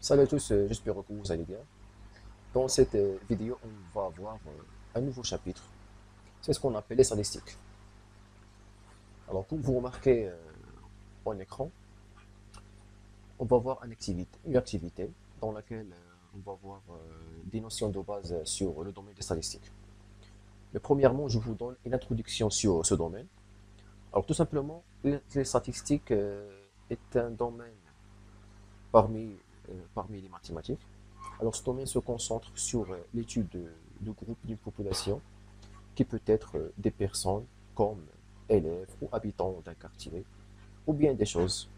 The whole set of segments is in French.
Salut à tous, j'espère que vous allez bien. Dans cette vidéo, on va voir un nouveau chapitre. C'est ce qu'on appelle les statistiques. Alors, comme vous remarquez en écran, on va voir une activité dans laquelle on va voir des notions de base sur le domaine des statistiques. Mais premièrement, je vous donne une introduction sur ce domaine. Alors, tout simplement, les statistiques est un domaine parmi, parmi les mathématiques. Alors, ce domaine se concentre sur l'étude de groupes d'une population qui peut être des personnes comme élèves ou habitants d'un quartier, ou bien des choses,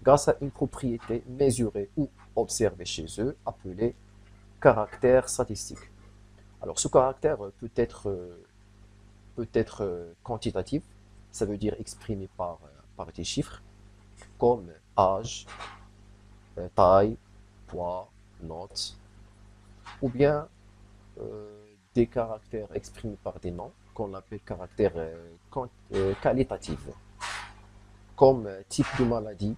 grâce à une propriété mesurée ou observée chez eux, appelée caractère statistique. Alors, ce caractère peut être quantitatif, ça veut dire exprimé par des chiffres, comme âge, taille, poids, notes, ou bien euh, des caractères exprimés par des noms qu'on appelle caractères qualitatifs, comme type de maladie,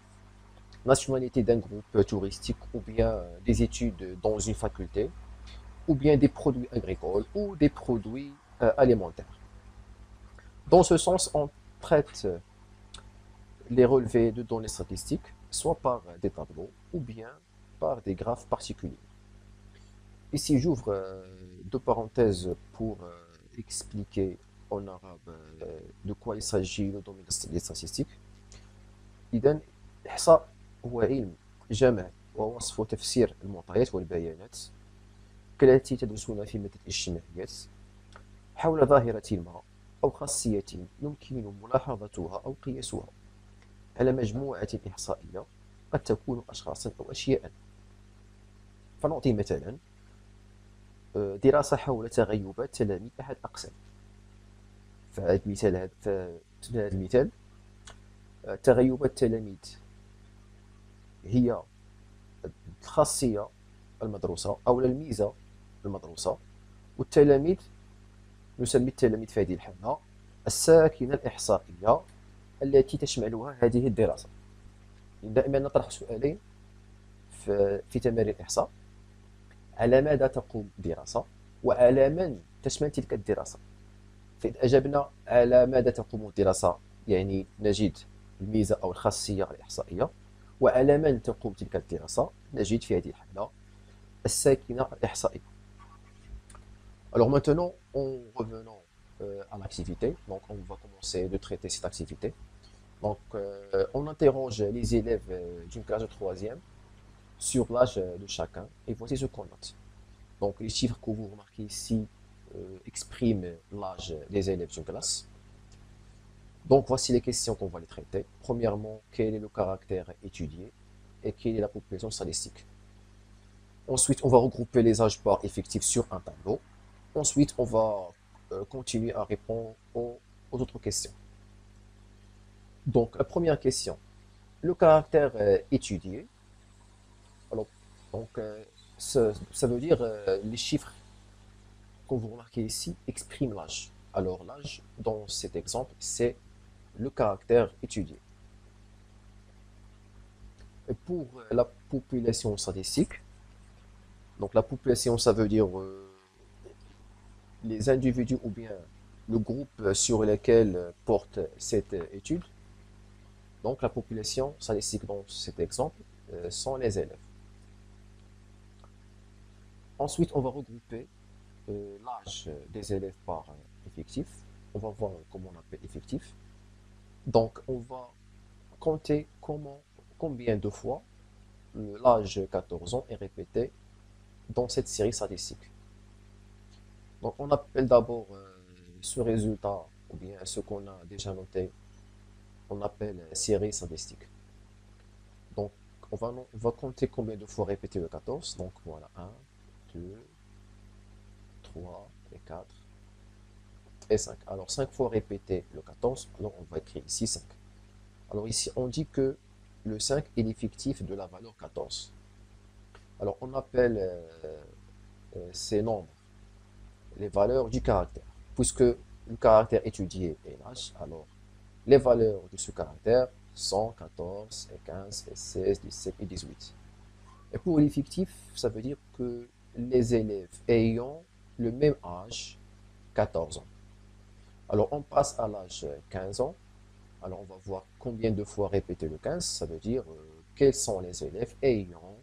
nationalité d'un groupe touristique ou bien des études dans une faculté, ou bien des produits agricoles ou des produits alimentaires. Dans ce sens, on traite les relevés de données statistiques soit par des tableaux ou bien par des graphes particuliers. Ici, j'ouvre deux parenthèses pour expliquer en arabe de quoi il s'agit le domaine des statistiques. إذا إحصاء هو علم جمع ووصف وتفسير المعطيات والبيانات كالتي تدرسون في مادة الاجتماعيات حول ظاهرة ما أو خاصية يمكن ملاحظتها أو قياسها على مجموعة إحصائية قد تكون أشخاصا أو أشياء. فنعطي مثلا دراسة حول تغيبات تلاميذ أحد أقسام. فهذا المثال تغيبات التلاميذ هي الخاصية المدروسة أو الميزة المدروسة، والتلاميذ نسمي التلاميذ في هذه الحالة الساكنة الإحصائية التي تشملها هذه الدراسة. دائما نطرح سؤالين في تمارين الإحصاء: على ماذا تقوم الدراسة؟ وعلى من تشمل تلك الدراسة؟ فإذا أجبنا على ماذا تقوم الدراسة يعني نجد الميزة أو الخاصية الإحصائية، وعلى من تقوم تلك الدراسة نجد في هذه الحالة الساكنة الإحصائية. Alors maintenant, en revenant à l'activité, donc on va commencer de traiter cette activité. Donc on interroge les élèves d'une classe de troisième sur l'âge de chacun et voici ce qu'on note. Donc les chiffres que vous remarquez ici expriment l'âge des élèves d'une classe. Donc voici les questions qu'on va les traiter. Premièrement, quel est le caractère étudié et quelle est la population statistique. Ensuite, on va regrouper les âges par effectif sur un tableau. Ensuite, on va continuer à répondre aux autres questions. Donc, la première question, le caractère étudié. Alors, donc, ça veut dire les chiffres que vous remarquez ici expriment l'âge. Alors, l'âge, dans cet exemple, c'est le caractère étudié. Et pour la population statistique, donc la population, ça veut dire les individus ou bien le groupe sur lequel porte cette étude. Donc la population statistique dans cet exemple sont les élèves. Ensuite, on va regrouper l'âge des élèves par effectif. On va voir comment on appelle effectif. Donc on va compter combien de fois l'âge 14 ans est répété dans cette série statistique. Donc on appelle d'abord ce résultat, ou bien ce qu'on a déjà noté, on appelle série statistique. Donc on va compter combien de fois répéter le 14. Donc voilà, un, 2, 3 et 4 et 5. Alors 5 fois répéter le 14, alors on va écrire ici 5. Alors ici on dit que le 5 est l'effectif de la valeur 14. Alors on appelle ces nombres les valeurs du caractère. Puisque le caractère étudié est l'âge, alors les valeurs de ce caractère sont 14 et 15 et 16, 17 et 18. Et pour l'effectif, ça veut dire que les élèves ayant le même âge, 14 ans. Alors on passe à l'âge 15 ans. Alors on va voir combien de fois répéter le 15. Ça veut dire quels sont les élèves ayant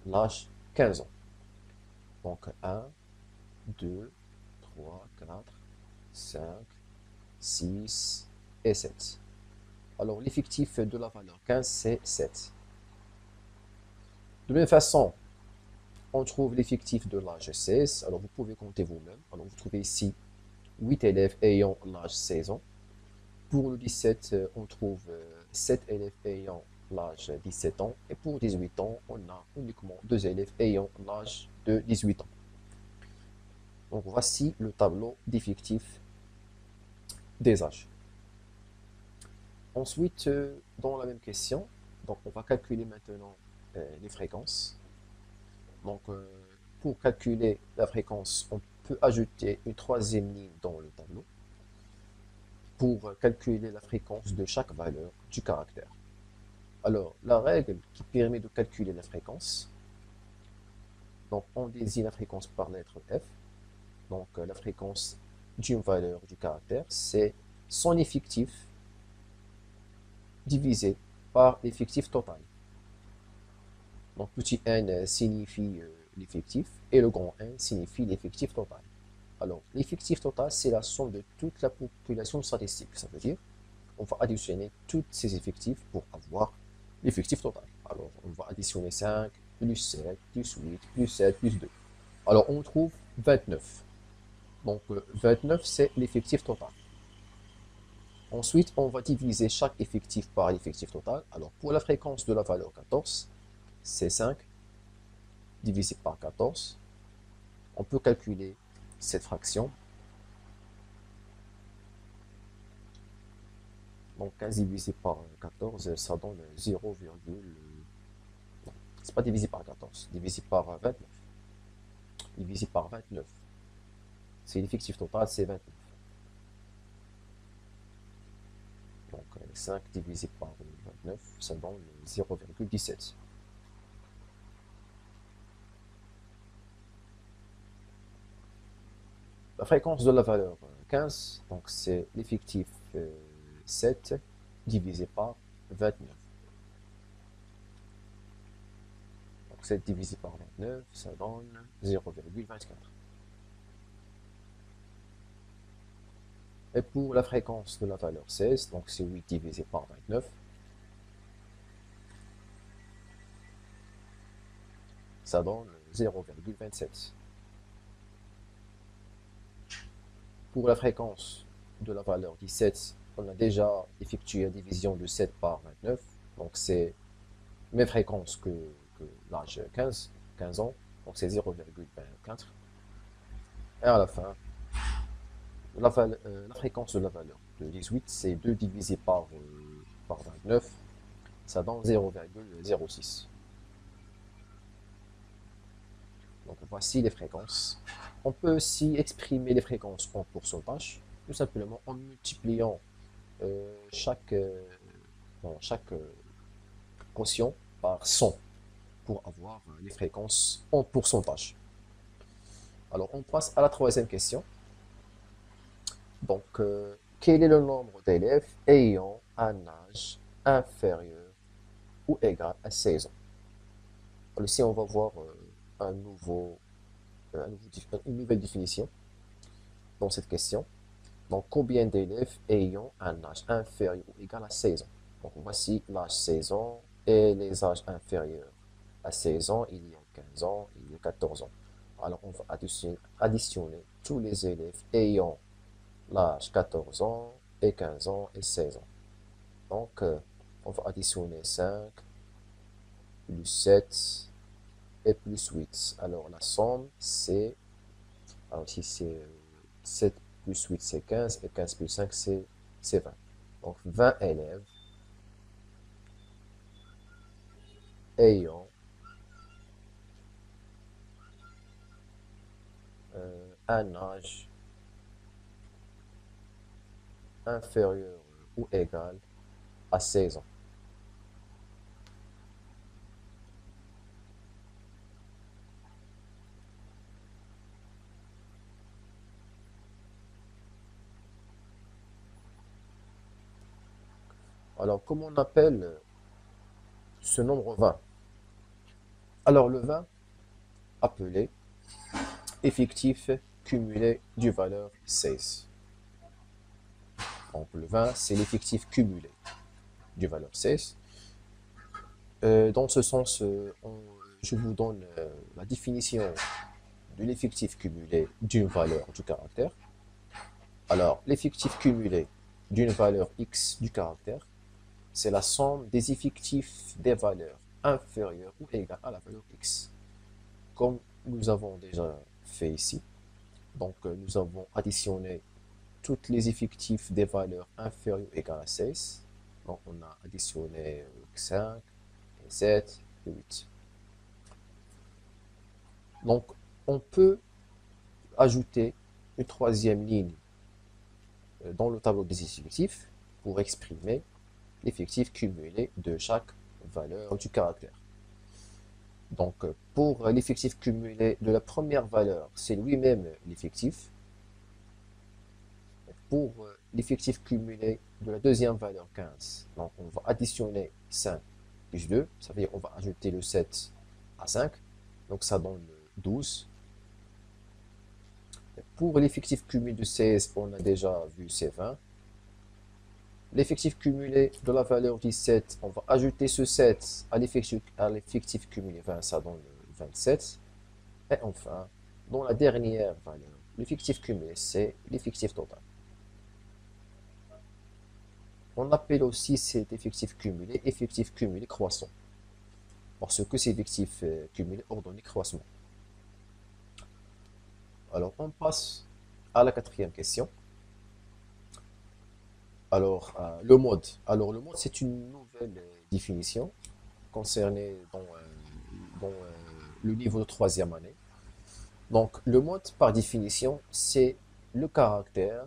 l'âge 15 ans. Donc un, 2, 3, 4, 5, 6 et 7. Alors l'effectif de la valeur 15, c'est 7. De la même façon, on trouve l'effectif de l'âge 16. Alors vous pouvez compter vous-même. Alors vous trouvez ici 8 élèves ayant l'âge 16 ans. Pour le 17, on trouve 7 élèves ayant l'âge 17 ans. Et pour 18 ans, on a uniquement 2 élèves ayant l'âge de 18 ans. Donc voici le tableau d'effectifs des âges. Ensuite, dans la même question, donc on va calculer maintenant les fréquences. Donc pour calculer la fréquence, on peut ajouter une troisième ligne dans le tableau pour calculer la fréquence de chaque valeur du caractère. Alors, la règle qui permet de calculer la fréquence, donc on désigne la fréquence par la lettre F. Donc la fréquence d'une valeur du caractère, c'est son effectif divisé par l'effectif total. Donc petit n signifie l'effectif et le grand N signifie l'effectif total. Alors l'effectif total, c'est la somme de toute la population statistique. Ça veut dire on va additionner tous ces effectifs pour avoir l'effectif total. Alors on va additionner 5 plus 7 plus 8 plus 7 plus 2. Alors on trouve 29. Donc 29, c'est l'effectif total. Ensuite, on va diviser chaque effectif par l'effectif total. Alors pour la fréquence de la valeur 14, c'est 5 divisé par 14. On peut calculer cette fraction. Donc 15 divisé par 14, ça donne 0, non, c'est pas divisé par 14, divisé par 29. Divisé par 29. C'est l'effectif total, c'est 29. Donc 5 divisé par 29, ça donne 0,17. La fréquence de la valeur 15, donc c'est l'effectif 7 divisé par 29. Donc 7 divisé par 29, ça donne 0,24. Et pour la fréquence de la valeur 16, donc c'est 8 divisé par 29, ça donne 0,27. Pour la fréquence de la valeur 17, on a déjà effectué la division de 7 par 29, donc c'est même fréquence que l'âge 15 ans, donc c'est 0,24. Et à la fin, la fréquence de la valeur de 18, c'est 2 divisé par 29, ça donne 0,06. Donc voici les fréquences. On peut aussi exprimer les fréquences en pourcentage, tout simplement en multipliant chaque, chaque quotient par 100 pour avoir les fréquences en pourcentage. Alors on passe à la troisième question. Donc, quel est le nombre d'élèves ayant un âge inférieur ou égal à 16 ans? Alors, ici, on va voir une nouvelle définition dans cette question. Donc, combien d'élèves ayant un âge inférieur ou égal à 16 ans? Donc, voici l'âge 16 ans et les âges inférieurs à 16 ans, il y a 15 ans, il y a 14 ans. Alors, on va additionner tous les élèves ayant l'âge 14 ans et 15 ans et 16 ans. Donc, on va additionner 5 plus 7 et plus 8. Alors, la somme, c'est, alors ici, c'est 7 plus 8, c'est 15, et 15 plus 5, c'est 20. Donc, 20 élèves ayant un âge inférieur ou égal à 16 ans. Alors, comment on appelle ce nombre 20? Alors, le 20, appelé effectif cumulé du valeur 16. Donc, le 20, c'est l'effectif cumulé du valeur 16. Dans ce sens, je vous donne la définition de l'effectif cumulé d'une valeur du caractère. Alors, l'effectif cumulé d'une valeur x du caractère, c'est la somme des effectifs des valeurs inférieures ou égales à la valeur x. Comme nous avons déjà fait ici. Donc, nous avons additionné tous les effectifs des valeurs inférieures ou égales à 16. Donc, on a additionné 5, 7 et 8. Donc, on peut ajouter une troisième ligne dans le tableau des effectifs pour exprimer l'effectif cumulé de chaque valeur du caractère. Donc, pour l'effectif cumulé de la première valeur, c'est lui-même l'effectif. Pour l'effectif cumulé de la deuxième valeur, 15, donc on va additionner 5 plus 2, ça veut dire on va ajouter le 7 à 5, donc ça donne 12. Pour l'effectif cumulé de 16, on a déjà vu, c'est 20. L'effectif cumulé de la valeur 17, on va ajouter ce 7 à l'effectif cumulé 20, ça donne 27. Et enfin, dans la dernière valeur, l'effectif cumulé, c'est l'effectif total. On appelle aussi cet effectif cumulé croissant, parce que c'est effectif cumulé ordonné croissant. Alors, on passe à la quatrième question. Alors, le mode. Alors, le mode, c'est une nouvelle définition concernée dans le niveau de troisième année. Donc, le mode, par définition, c'est le caractère,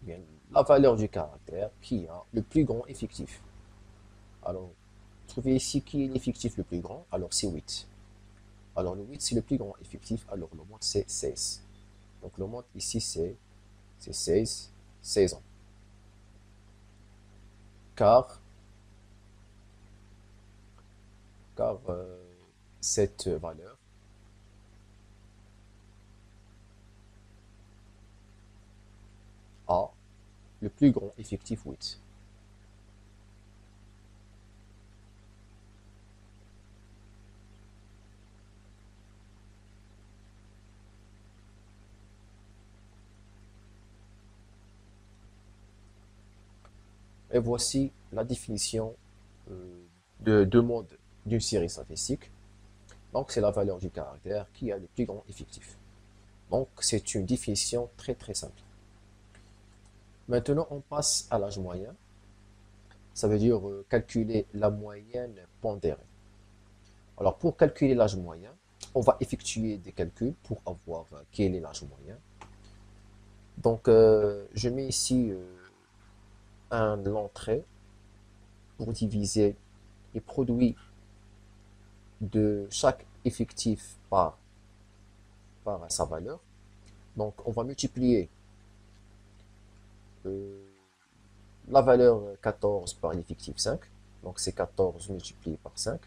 bien, la valeur du caractère qui a le plus grand effectif. Alors, trouvez ici qui est l'effectif le plus grand. Alors, c'est 8. Alors, le 8, c'est le plus grand effectif. Alors, le mode, c'est 16. Donc, le mode ici, c'est 16, 16 ans. Car, car cette valeur a le plus grand effectif 8. Et voici la définition de deux modes d'une série statistique. Donc, c'est la valeur du caractère qui a le plus grand effectif. Donc, c'est une définition très très simple. Maintenant, on passe à l'âge moyen. Ça veut dire calculer la moyenne pondérée. Alors, pour calculer l'âge moyen, on va effectuer des calculs pour avoir quel est l'âge moyen. Donc, je mets ici l'entrée pour diviser les produits de chaque effectif par sa valeur. Donc, on va multiplier euh, la valeur 14 par l'effectif 5. Donc, c'est 14 multiplié par 5.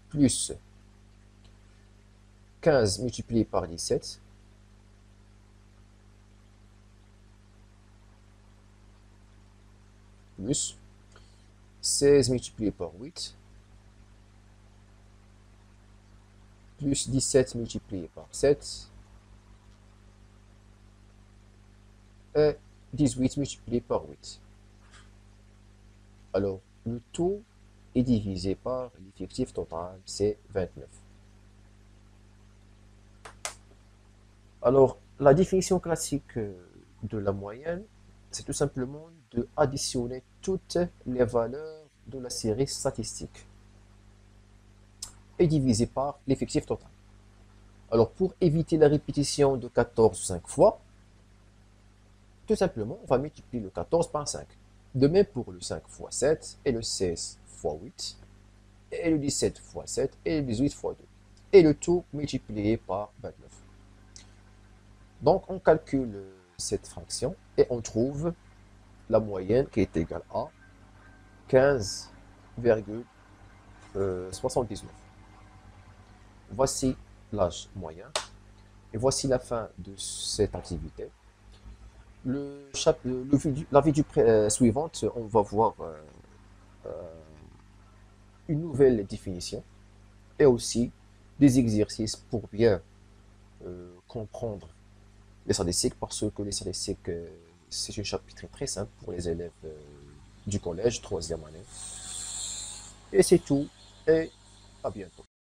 Plus 15 multiplié par 17. Plus 16 multiplié par 8. Plus 17 multiplié par 7. Et 18 multiplié par 8. Alors, le tout est divisé par l'effectif total, c'est 29. Alors, la définition classique de la moyenne, c'est tout simplement de additionner toutes les valeurs de la série statistique et diviser par l'effectif total. Alors, pour éviter la répétition de 14 5 fois, tout simplement, on va multiplier le 14 par 5. De même pour le 5 fois 7 et le 16 fois 8 et le 17 fois 7 et le 18 fois 2. Et le tout multiplié par 29. Donc, on calcule cette fraction et on trouve la moyenne qui est égale à 15,79. Voici l'âge moyen et voici la fin de cette activité. La vidéo suivante, on va voir une nouvelle définition et aussi des exercices pour bien comprendre les statistiques parce que les statistiques, c'est un chapitre très simple pour les élèves du collège, troisième année. Et c'est tout et à bientôt.